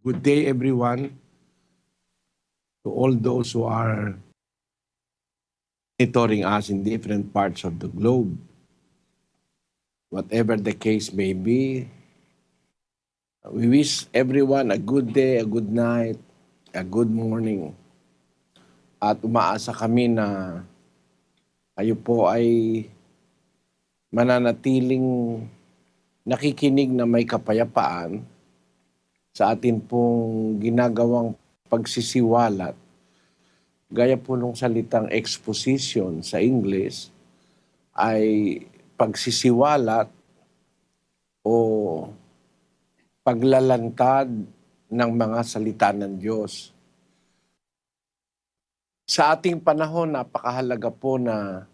Good day, everyone, to all those who are monitoring us in different parts of the globe. Whatever the case may be, we wish everyone a good day, a good night, a good morning. At umaasa kami na kayo po ay mananatiling nakikinig na may kapayapaan sa atin pong ginagawang pagsisiwalat. Gaya po nung salitang exposition sa English ay pagsisiwalat o paglalantad ng mga salita ng Diyos. Sa ating panahon, napakahalaga po na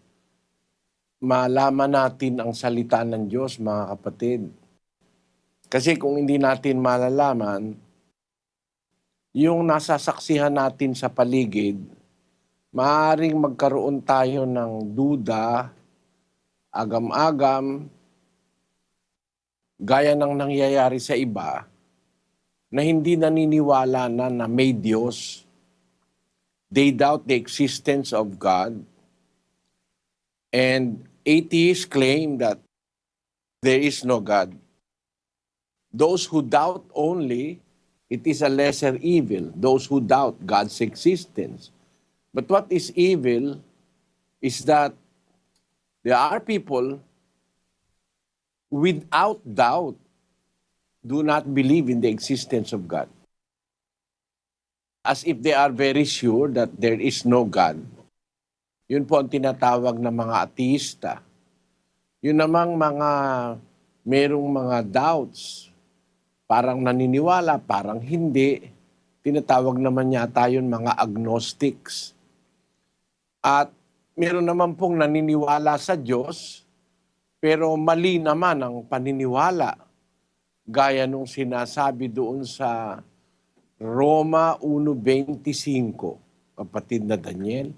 malaman natin ang salita ng Diyos, mga kapatid. Kasi kung hindi natin malalaman, yung nasasaksihan natin sa paligid, maaaring magkaroon tayo ng duda, agam-agam, gaya ng nangyayari sa iba, na hindi naniniwala na may Diyos. They doubt the existence of God. And atheists claim that there is no God. Those who doubt only, it is a lesser evil. Those who doubt God's existence. But what is evil is that there are people without doubt do not believe in the existence of God. As if they are very sure that there is no God. Yun po ang tinatawag na mga ateista. Yun namang mga merong mga doubts, parang naniniwala, parang hindi. Tinatawag naman yata yun mga agnostics. At meron naman pong naniniwala sa Diyos, pero mali naman ang paniniwala. Gaya nung sinasabi doon sa Roma 1:25, kapatid na Daniel.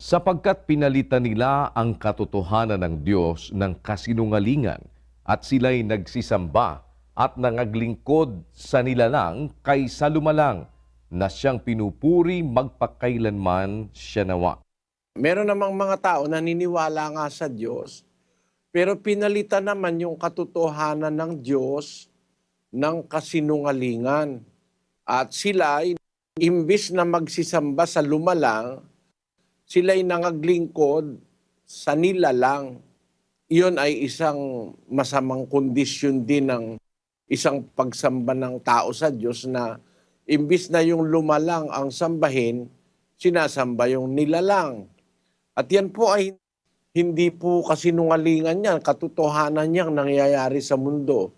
Sapagkat pinalitan nila ang katotohanan ng Diyos ng kasinungalingan at sila'y nagsisamba at nangaglingkod sa nilalang kaysa lumalang na siyang pinupuri magpakailanman siya nawa. Meron namang mga tao na naniniwala nga sa Diyos, pero pinalitan naman yung katotohanan ng Diyos ng kasinungalingan. At sila, imbis na magsisamba sa lumalang, sila'y nangaglingkod sa nilalang. Iyon ay isang masamang kondisyon din ng isang pagsamba ng tao sa Diyos na imbis na yung lumalang ang sambahin, sinasamba yung nilalang. At yan po ay hindi po kasinungalingan yan, katotohanan niyang nangyayari sa mundo.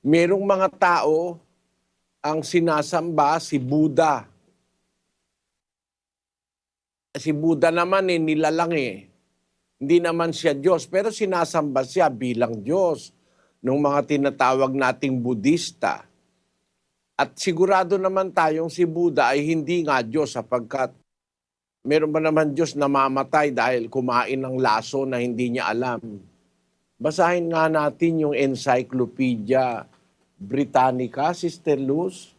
Merong mga tao ang sinasamba si Buddha. Si Buddha naman nilalang eh. Hindi naman siya Diyos, pero sinasamba siya bilang Diyos ng mga tinatawag nating Budista. At sigurado naman tayong si Buddha ay hindi nga Diyos sapagkat meron ba naman Diyos na mamatay dahil kumain ng laso na hindi niya alam. Basahin nga natin yung Encyclopedia Britannica, Sister Luz.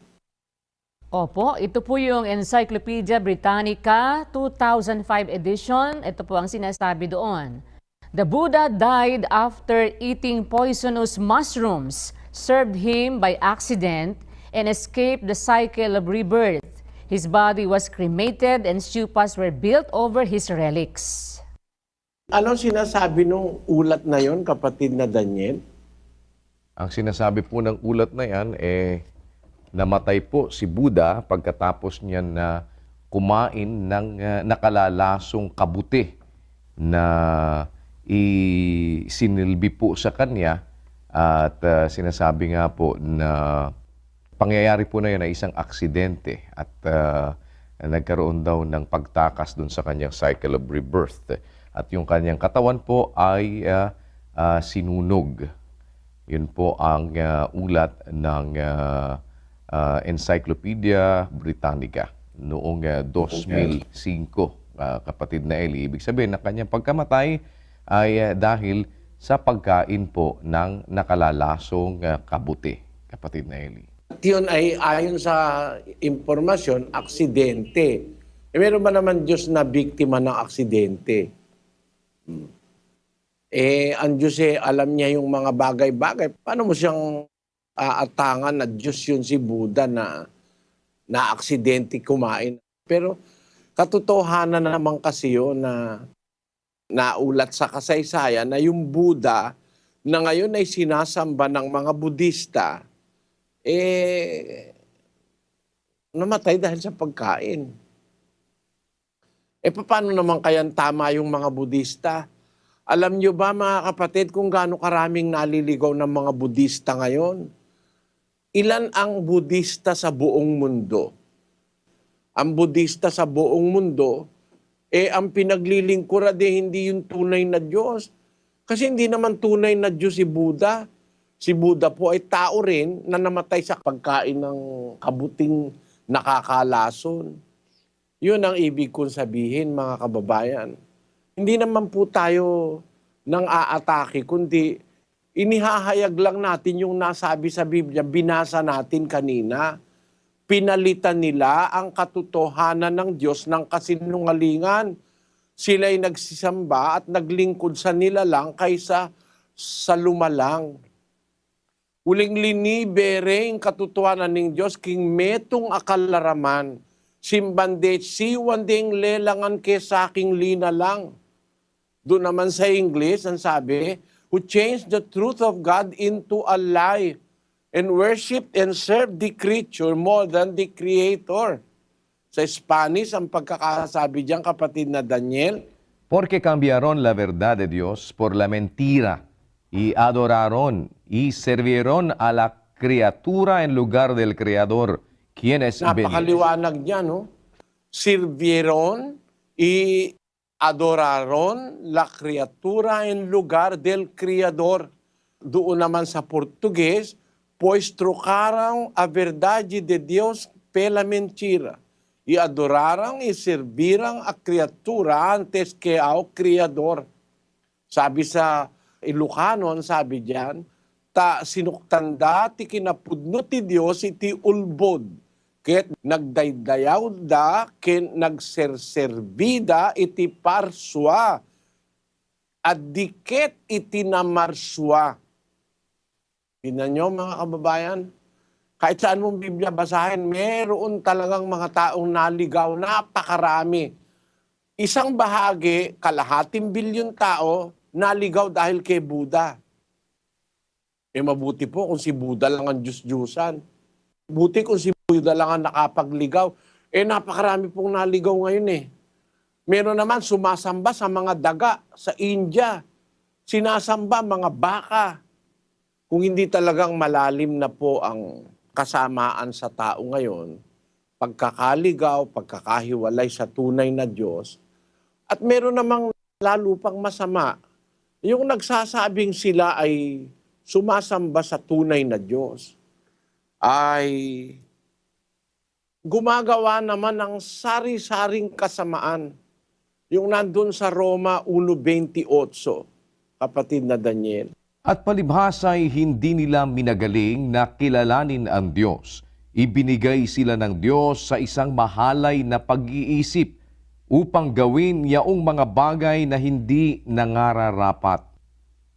Opo, ito po yung Encyclopedia Britannica 2005 edition. Ito po ang sinasabi doon. The Buddha died after eating poisonous mushrooms served him by accident and escaped the cycle of rebirth. His body was cremated and stupas were built over his relics. Anong sinasabi nung ulat na yon, kapatid na Daniel? Ang sinasabi po ng ulat na yan, namatay po si Buddha pagkatapos niya na kumain ng nakalalasong kabuti na isinilbi po sa kanya at sinasabi nga po na pangyayari po na yun ay isang aksidente at nagkaroon daw ng pagtakas dun sa kanyang cycle of rebirth at yung kanyang katawan po ay sinunog. Yun po ang ulat ng Encyclopedia Britannica noong 2005, kapatid na Eli. Ibig sabihin na kanyang pagkamatay ay dahil sa pagkain po ng nakalalasong kabuti, kapatid na Eli. yun ay ayon sa impormasyon, aksidente. Meron ba naman Diyos na biktima ng aksidente? Ang Diyos alam niya yung mga bagay-bagay. Paano mo siyang aatangan na Diyos yun si Buddha na aksidente kumain? Pero katotohanan naman kasi yun na naulat sa kasaysayan na yung Buddha na ngayon ay sinasamba ng mga Budista, namatay dahil sa pagkain. Paano naman kayang tama yung mga Budista? Alam nyo ba mga kapatid kung gaano karaming naliligaw ng mga Budista ngayon? Ilan ang Budista sa buong mundo? Ang Budista sa buong mundo, ang pinaglilingkuran hindi yung tunay na Diyos. Kasi hindi naman tunay na Diyos si Buddha. Si Buddha po ay tao rin na namatay sa pagkain ng kabuting nakakalason. Yun ang ibig kong sabihin mga kababayan. Hindi naman po tayo nang aatake, kundi inihahayag lang natin yung nasabi sa Biblia, binasa natin kanina. Pinalitan nila ang katotohanan ng Diyos ng kasinungalingan. Sila'y nagsisamba at naglingkod sa nilalang kaysa sa lumalang. Uling linibere ang katotohanan ng Diyos, king metong akalaraman, simbande siwandeng lelangan ke sa aking linalang. Doon naman sa English, ang sabi, who changed the truth of God into a lie and worship and serve the creature more than the Creator. Sa Spanish, ang pagkakasabi diyan, kapatid na Daniel, Porque cambiaron la verdad de Dios por la mentira y adoraron y sirvieron a la criatura en lugar del Creador, quien es venido. napakaliwanag niya, no? Sirvieron y adoraron la criatura en lugar del Creador. Doon naman sa Portuguese, pois trocaram a verdade de Deus pela mentira e adoraram e serviram a criatura antes que ao Criador. Sabi sa Ilocano, sabi diyan, ta sinuktanda ti kinapudno ti Dios iti ulbod, ket nagdaydayaw da ken nagserserbida iti parswa, at diket iti namarswa. Tingnan nyo mga kababayan, kahit saan mong Biblia basahin, meron talagang mga taong naligaw, napakarami. Isang bahagi, kalahating bilyon tao, naligaw dahil kay Buddha. Mabuti po kung si Buddha lang ang Diyos-Diyusan. Buti kung si Buddha lang ang nakapagligaw. Napakarami pong naligaw ngayon Meron naman sumasamba sa mga daga sa India. Sinasamba mga baka. Kung hindi talagang malalim na po ang kasamaan sa tao ngayon, pagkakaligaw, pagkakahiwalay sa tunay na Diyos, at meron namang lalo pang masama, yung nagsasabing sila ay sumasamba sa tunay na Diyos, ay gumagawa naman ng sari-saring kasamaan. Yung nandun sa Roma 1:28, kapatid na Daniel. At palibhasa'y hindi nila minagaling na kilalanin ang Diyos. Ibinigay sila ng Diyos sa isang mahalay na pag-iisip upang gawin yaong mga bagay na hindi nangararapat.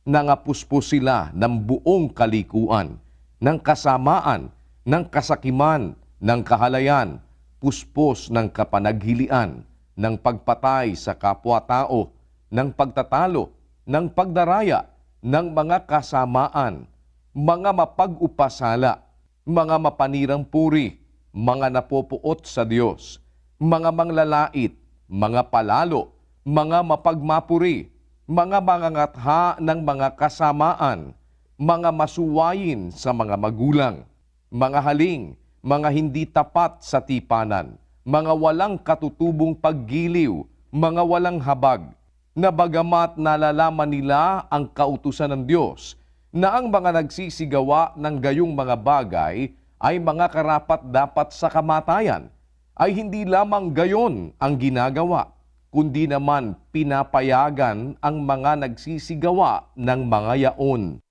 Nangapuspos sila ng buong kalikuan, ng kasamaan, ng kasakiman, ng kahalayan, puspos ng kapanaghilian, ng pagpatay sa kapwa-tao, ng pagtatalo, ng pagdaraya, ng mga kasamaan, mga mapag-upasala, mga mapanirang puri, mga napopuot sa Diyos, mga manglalait, mga palalo, mga mapagmapuri, mga mangangatha ng mga kasamaan, mga masuwayin sa mga magulang, mga haling, mga hindi tapat sa tipanan, mga walang katutubong paggiliw, mga walang habag, na bagamat nalalaman nila ang kautusan ng Diyos, na ang mga nagsisigawa ng gayong mga bagay ay mga karapat-dapat sa kamatayan, ay hindi lamang gayon ang ginagawa, kundi naman pinapayagan ang mga nagsisigawa ng mga yaon.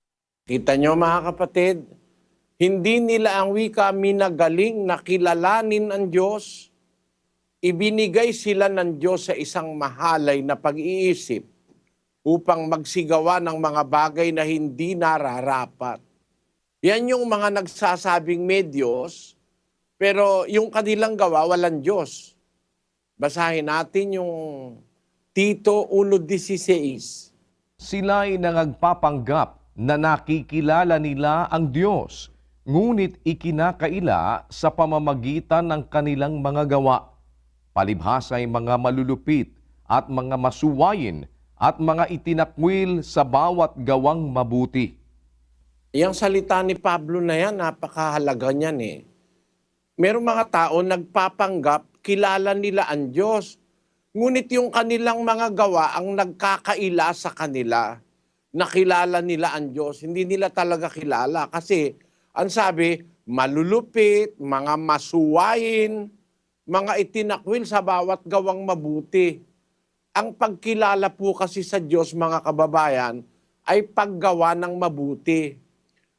Kita nyo mga kapatid, Hindi nila ang wika minagaling na kilalanin ang Diyos. Ibinigay sila ng Diyos sa isang mahalay na pag-iisip upang magsigawa ng mga bagay na hindi nararapat. Yan yung mga nagsasabing may Diyos, pero yung kanilang gawa, walang Diyos. Basahin natin yung Tito 1:16. Sila'y nangagpapanggap na nakikilala nila ang Diyos, ngunit ikinakaila sa pamamagitan ng kanilang mga gawa. Palibhasa'y mga malulupit at mga masuwayin at mga itinakwil sa bawat gawang mabuti. Yung salita ni Pablo na yan, napakahalaga niyan eh. Merong mga tao nagpapanggap, kilala nila ang Diyos. Ngunit yung kanilang mga gawa ang nagkakaila sa kanila. Nakilala nila ang Diyos. Hindi nila talaga kilala. Kasi ang sabi, malulupit, mga masuwayin, mga itinakwil sa bawat gawang mabuti. Ang pagkilala po kasi sa Diyos, mga kababayan, ay paggawa ng mabuti.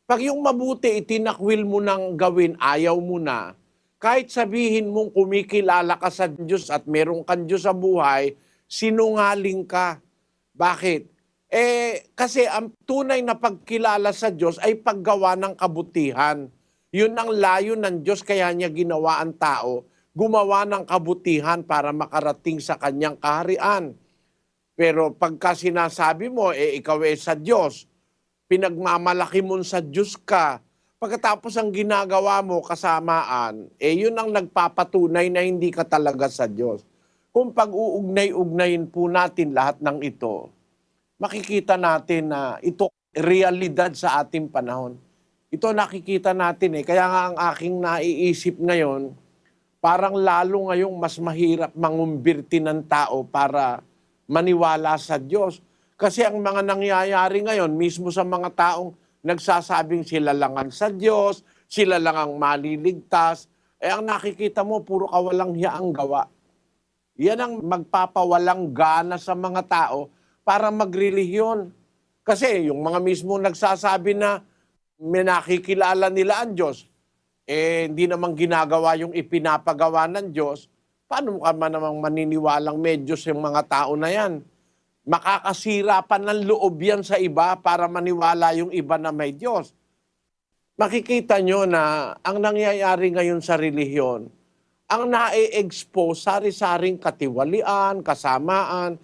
Pag yung mabuti itinakwil mo ng gawin, ayaw mo na, kahit sabihin mong kumikilala ka sa Diyos at meron kang Diyos sa buhay, sinungaling ka. Bakit? Kasi ang tunay na pagkilala sa Diyos ay paggawa ng kabutihan. Yun ang layo ng Diyos, kaya niya ginawa ang tao, gumawa ng kabutihan para makarating sa kanyang kaharian. Pero pagka sinasabi mo, ikaw sa Diyos, pinagmamalaki mo sa Diyos ka, pagkatapos ang ginagawa mo kasamaan, yun ang nagpapatunay na hindi ka talaga sa Diyos. Kung pag-uugnay-ugnayin po natin lahat ng ito, makikita natin na ito realidad sa ating panahon. Ito nakikita natin kaya nga ang aking naiisip ngayon, parang lalo ngayong mas mahirap mangumbirti ng tao para maniwala sa Diyos. Kasi ang mga nangyayari ngayon, mismo sa mga taong nagsasabing sila lang ang sa Diyos, sila lang ang maliligtas, ang nakikita mo, puro kawalang hiya ang gawa. Yan ang magpapawalang gana sa mga tao para magrelihiyon. Kasi yung mga mismo nagsasabi na may nakikilala nila ang Diyos, hindi naman ginagawa yung ipinapagawa ng Diyos, paano ka man namang maniniwalang may Diyos yung mga tao na yan? Makakasira pa ng loob yan sa iba para maniwala yung iba na may Diyos. Makikita nyo na ang nangyayari ngayon sa relihiyon, ang na-expose sari-saring katiwalian, kasamaan.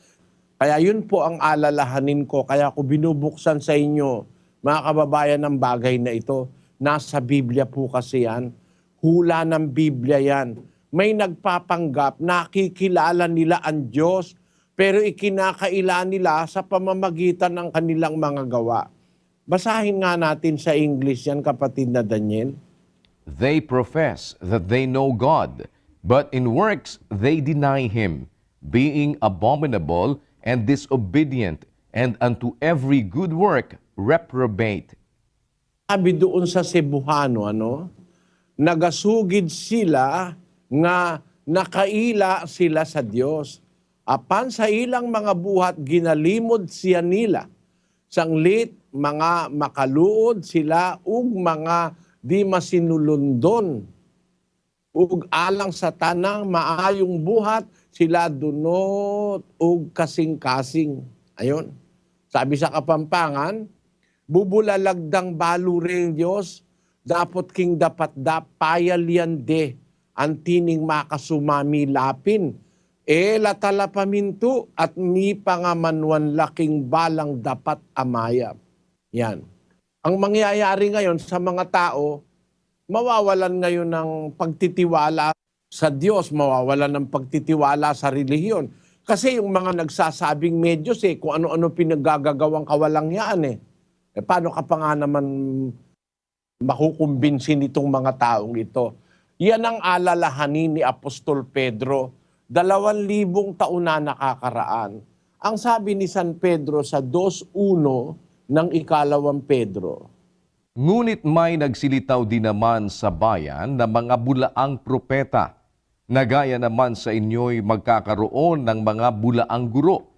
Kaya yun po ang alalahanin ko. Kaya ako binubuksan sa inyo, mga kababayan, ng bagay na ito. Nasa Biblia po kasi yan. Hula ng Biblia yan. May nagpapanggap, nakikilala nila ang Diyos, pero ikinakaila nila sa pamamagitan ng kanilang mga gawa. Basahin nga natin sa English yan, kapatid na Daniel. They profess that they know God, but in works they deny Him, being abominable and disobedient, and unto every good work reprobate. Sabi doon sa Cebuano, nagasugid sila nga nakaila sila sa Diyos. Apan sa ilang mga buhat, ginalimod siya nila. Sanglit, mga makaluod sila, ug mga di masinulundon. Ug alang sa tanang maayong buhat, sila dunot ug kasing-kasing. Ayon. Sabi sa Kapampangan, bubulalagdang balure Diyos, dapat king dapat payaliande, antining makasumami lapin, latala paminto at mi pangamanwan laking balang dapat amayap. Yan. Ang mangyayari ngayon sa mga tao, mawawalan ngayon ng pagtitiwala sa Diyos, mawawalan ng pagtitiwala sa relihiyon. Kasi yung mga nagsasabing may Diyos kung ano-ano pinaggagawang kawalangyaan paano ka pa nga naman makukumbinsin itong mga taong ito? Yan ang alalahanin ni Apostol Pedro, 2,000 taon na nakakaraan. Ang sabi ni San Pedro sa 2:1 ng 2 Pedro, Ngunit may nagsilitaw din naman sa bayan na mga bulaang propeta, na gaya naman sa inyo'y magkakaroon ng mga bulaang guro,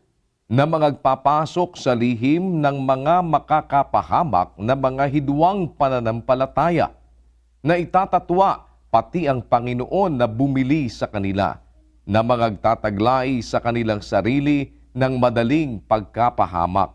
na magpapasok sa lihim ng mga makakapahamak na mga hidwang pananampalataya, na itatatwa pati ang Panginoon na bumili sa kanila, na magtataglay sa kanilang sarili ng madaling pagkapahamak.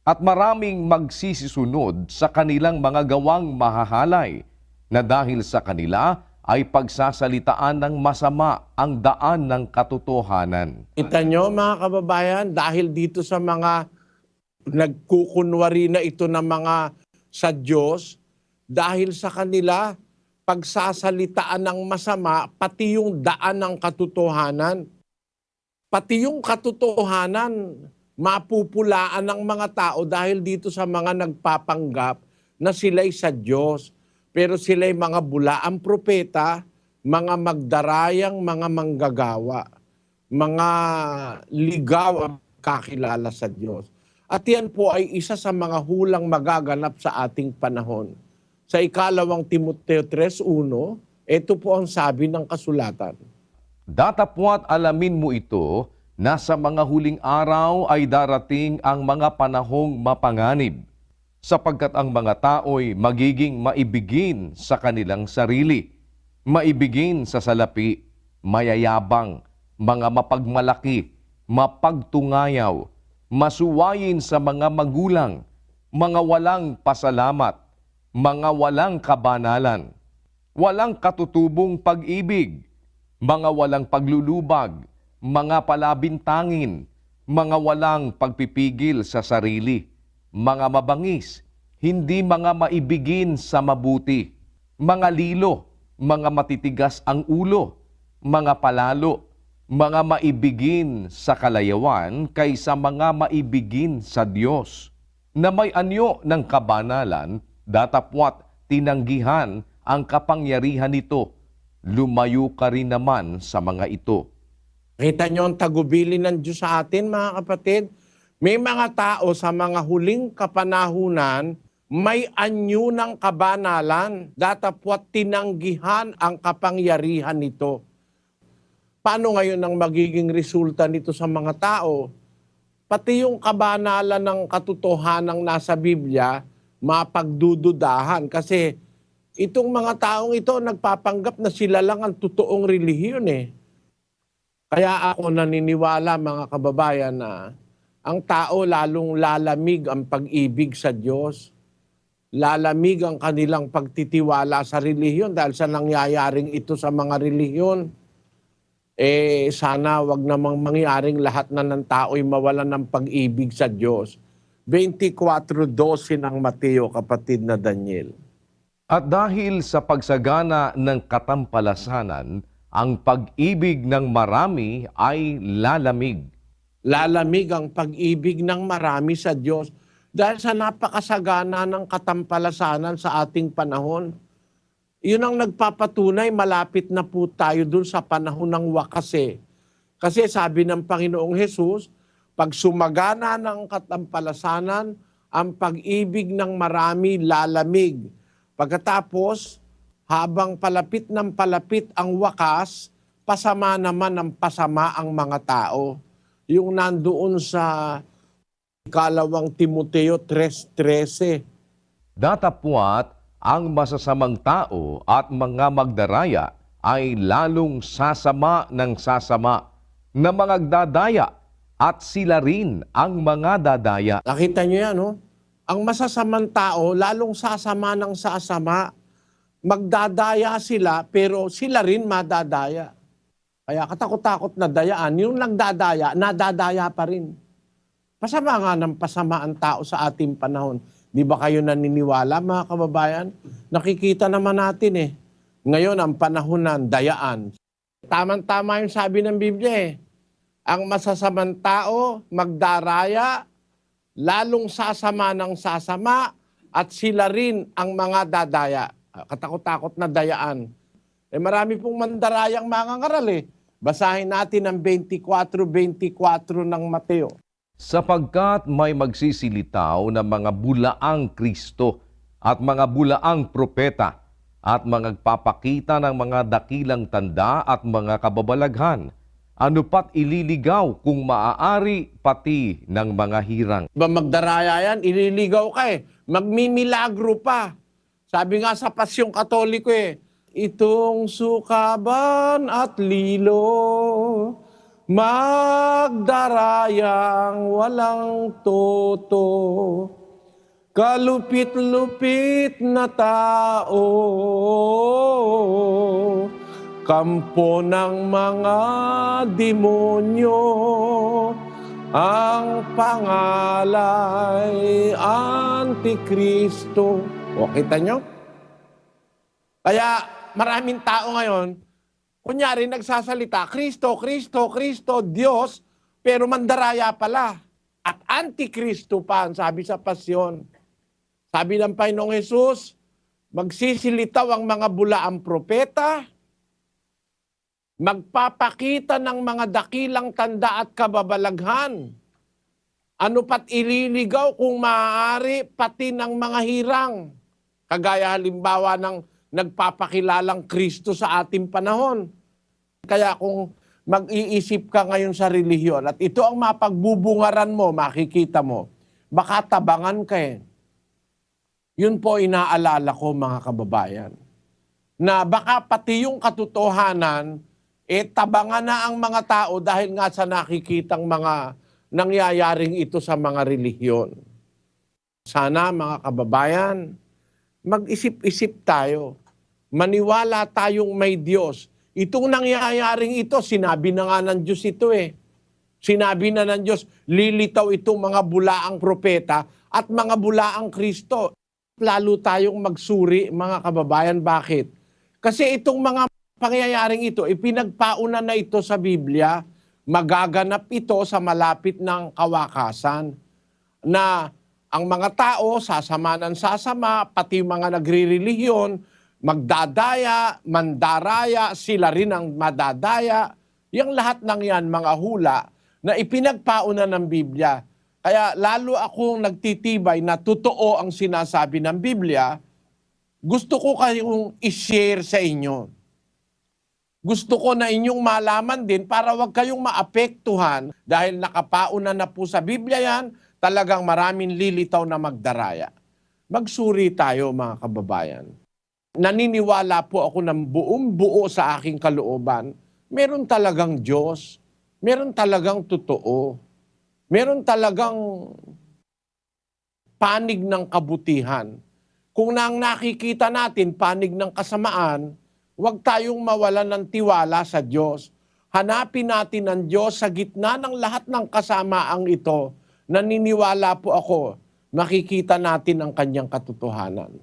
At maraming magsisisunod sa kanilang mga gawang mahahalay, na dahil sa kanila ay pagsasalitaan ng masama ang daan ng katotohanan. Kita nyo mga kababayan, dahil dito sa mga nagkukunwari na ito ng mga sa Diyos, dahil sa kanila, pagsasalitaan ng masama, pati yung daan ng katotohanan. Pati yung katotohanan, mapupulaan ng mga tao dahil dito sa mga nagpapanggap na sila'y sa Diyos. Pero sila'y mga bulaang propeta, mga magdarayang mga manggagawa, mga ligaw ang kakilala sa Diyos. At yan po ay isa sa mga hulang magaganap sa ating panahon. Sa ikalawang Timoteo 3:1, ito po ang sabi ng kasulatan. Datapwat alamin mo ito, na sa mga huling araw ay darating ang mga panahong mapanganib, sapagkat ang mga tao'y magiging maibigin sa kanilang sarili, maibigin sa salapi, mayayabang, mga mapagmalaki, mapagtungayaw, masuwayin sa mga magulang, mga walang pasalamat, mga walang kabanalan, walang katutubong pag-ibig, mga walang paglulubag, mga palabintangin, mga walang pagpipigil sa sarili, mga mabangis, hindi mga maibigin sa mabuti, mga lilo, mga matitigas ang ulo, mga palalo, mga maibigin sa kalayawan kaysa mga maibigin sa Diyos, na may anyo ng kabanalan, datapwat tinanggihan ang kapangyarihan nito, lumayo ka rin naman sa mga ito. Kita nyo ang tagubili ng Diyos sa atin, mga kapatid. May mga tao sa mga huling kapanahunan, may anyo ng kabanalan, datapwat tinanggihan ang kapangyarihan nito. Paano ngayon ang magiging resulta nito sa mga tao? Pati yung kabanalan ng katotohanang nasa Biblia, mapagdududahan. Kasi itong mga taong ito, nagpapanggap na sila lang ang totoong relihiyon eh. Kaya ako naniniwala, mga kababayan, na ang tao lalong lalamig ang pag-ibig sa Diyos. Lalamig ang kanilang pagtitiwala sa relihiyon dahil sa nangyayaring ito sa mga relihiyon. Sana wag namang mangyaring lahat na ng tao'y mawalan ng pag-ibig sa Diyos. 24:12 ng Mateo, kapatid na Daniel. At dahil sa pagsagana ng katampalasanan, ang pag-ibig ng marami ay lalamig. Lalamig ang pag-ibig ng marami sa Diyos dahil sa napakasagana ng katampalasanan sa ating panahon. Yun ang nagpapatunay, malapit na po tayo dun sa panahon ng wakas eh. Kasi sabi ng Panginoong Hesus, pag sumagana ng katampalasanan, ang pag-ibig ng marami lalamig. Pagkatapos, habang palapit ng palapit ang wakas, pasama naman ang pasama ang mga tao. Yung nandoon sa ikalawang Timoteo 3:13. Datapwat ang masasamang tao at mga magdaraya ay lalong sasama ng sasama, na magdadaya at sila rin ang mga dadaya. Nakita nyo yan, no? Ang masasamang tao, lalong sasama ng sasama. Magdadaya sila, pero sila rin madadaya. Kaya katakot-takot na dayaan, yung nagdadaya, nadadaya pa rin. Pasama nga ng pasama ang tao sa ating panahon. Di ba kayo naniniwala, mga kababayan? Nakikita naman natin eh. Ngayon, ang panahon ng dayaan. Tamang-tama yung sabi ng Biblia eh. Ang masasamang tao, magdaraya, lalong sasama ng sasama, at sila rin ang mga dadaya. Katakot-takot na dayaan. Marami pong mandarayang mangangaral eh. Basahin natin ang 24:24 ng Mateo. Sapagkat may magsisilitaw na mga bulaang Kristo at mga bulaang propeta at magpapakita ng mga dakilang tanda at mga kababalaghan, ano pat ililigaw kung maaari pati ng mga hirang. Magdaraya yan, ililigaw ka eh. Magmimilagro pa. Sabi nga sa Pasyong Katoliko itong sukaban at lilo, magdarayang walang toto, kalupit-lupit na tao, kampo ng mga demonyo, ang pangalay Antikristo. O, kita nyo? Kaya maraming tao ngayon, kunyari nagsasalita, Kristo, Kristo, Kristo, Diyos, pero mandaraya pala. At Antikristo pa, ang sabi sa Pasyon. Sabi ng Panginoong Hesus, magsisilitaw ang mga bulaang propeta, magpapakita ng mga dakilang tanda at kababalaghan. Ano pat ililigaw kung maaari pati ng mga hirang. Kagaya halimbawa ng nagpapakilalang Kristo sa ating panahon. Kaya kung mag-iisip ka ngayon sa relihiyon at ito ang mapagbubungaran mo, makikita mo, baka tabangan ka Yun po inaalala ko mga kababayan. Na baka pati yung katotohanan, tabangan na ang mga tao dahil nga sa nakikitang mga nangyayaring ito sa mga relihiyon. Sana mga kababayan, mag-isip-isip tayo. Maniwala tayong may Diyos. Itong nangyayaring ito, sinabi na nga ng Diyos ito Sinabi na ng Diyos, lilitaw itong mga bulaang propeta at mga bulaang Kristo. Lalo tayong magsuri, mga kababayan. Bakit? Kasi itong mga pangyayaring ito, ipinagpauna na ito sa Biblia, magaganap ito sa malapit ng kawakasan. Na ang mga tao, sasama ng sasama, pati mga nagre-relihiyon, magdadaya, mandaraya, sila rin ang madadaya. Yang lahat ng yan, mga hula, na ipinagpauna ng Biblia. Kaya lalo akong nagtitibay na totoo ang sinasabi ng Biblia, gusto ko kayong i-share sa inyo. Gusto ko na inyong malaman din para wag kayong maapektuhan dahil nakapauna na po sa Biblia yan, talagang maraming lilitaw na magdaraya. Magsuri tayo mga kababayan. Naniniwala po ako ng buong buo sa aking kalooban, meron talagang Diyos, meron talagang totoo, meron talagang panig ng kabutihan. Kung nang nakikita natin panig ng kasamaan, huwag tayong mawalan ng tiwala sa Diyos. Hanapin natin ang Diyos sa gitna ng lahat ng kasamaang ito. Naniniwala po ako, makikita natin ang kanyang katotohanan.